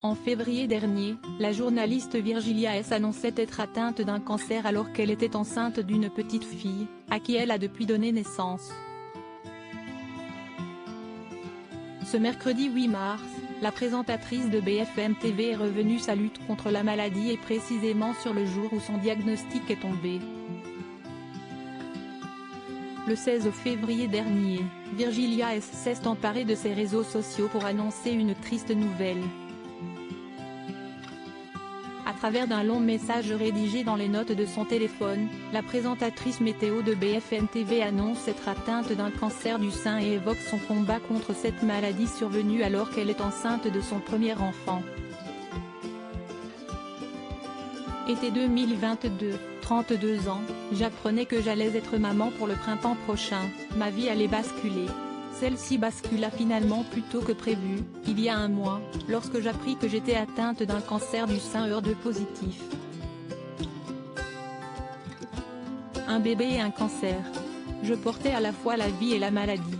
En février dernier, la journaliste Virgilia S annonçait être atteinte d'un cancer alors qu'elle était enceinte d'une petite fille, à qui elle a depuis donné naissance. Ce mercredi 8 mars, la présentatrice de BFM TV est revenue sa lutte contre la maladie et précisément sur le jour où son diagnostic est tombé. Le 16 février dernier, Virgilia S s'est emparée de ses réseaux sociaux pour annoncer une triste nouvelle. À travers d'un long message rédigé dans les notes de son téléphone, la présentatrice météo de BFM TV annonce être atteinte d'un cancer du sein et évoque son combat contre cette maladie survenue alors qu'elle est enceinte de son premier enfant. Été 2022, 32 ans, j'apprenais que j'allais être maman pour le printemps prochain, ma vie allait basculer. Celle-ci bascula finalement plus tôt que prévu, il y a un mois, lorsque j'appris que j'étais atteinte d'un cancer du sein HER2 positif. Un bébé et un cancer. Je portais à la fois la vie et la maladie.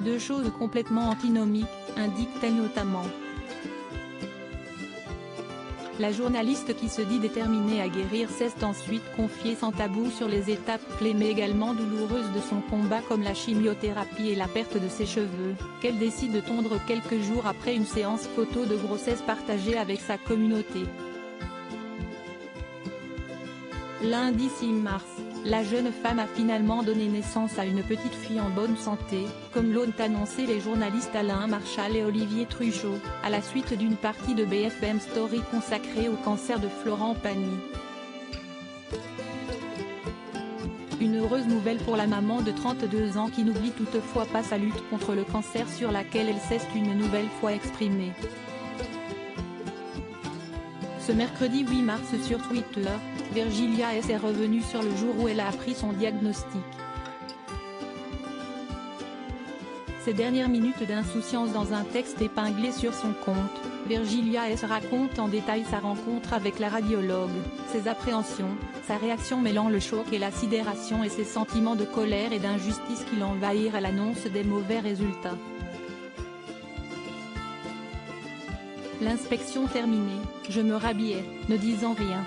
Deux choses complètement antinomiques, indique-t-elle notamment. La journaliste qui se dit déterminée à guérir s'est ensuite confiée sans tabou sur les étapes clés mais également douloureuses de son combat comme la chimiothérapie et la perte de ses cheveux, qu'elle décide de tondre quelques jours après une séance photo de grossesse partagée avec sa communauté. Lundi 6 mars, la jeune femme a finalement donné naissance à une petite fille en bonne santé, comme l'ont annoncé les journalistes Alain Marchal et Olivier Truchot, à la suite d'une partie de BFM Story consacrée au cancer de Florent Pagny. Une heureuse nouvelle pour la maman de 32 ans qui n'oublie toutefois pas sa lutte contre le cancer sur laquelle elle s'est une nouvelle fois exprimée. Ce mercredi 8 mars sur Twitter, Virgilia S est revenue sur le jour où elle a appris son diagnostic. Ces dernières minutes d'insouciance dans un texte épinglé sur son compte, Virgilia S raconte en détail sa rencontre avec la radiologue, ses appréhensions, sa réaction mêlant le choc et la sidération et ses sentiments de colère et d'injustice qui l'envahirent à l'annonce des mauvais résultats. L'inspection terminée, je me rhabillais, ne disant rien.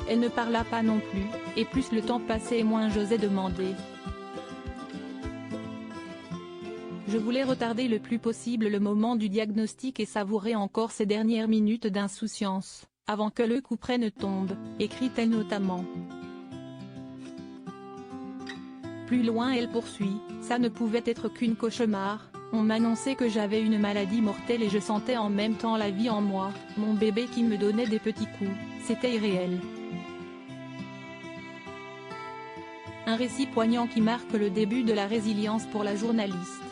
Elle ne parla pas non plus, et plus le temps passait moins j'osais demander. Je voulais retarder le plus possible le moment du diagnostic et savourer encore ces dernières minutes d'insouciance, avant que le coup près ne tombe, écrit-elle notamment. Plus loin elle poursuit, ça ne pouvait être qu'une cauchemar, on m'annonçait que j'avais une maladie mortelle et je sentais en même temps la vie en moi, mon bébé qui me donnait des petits coups, c'était irréel. Un récit poignant qui marque le début de la résilience pour la journaliste.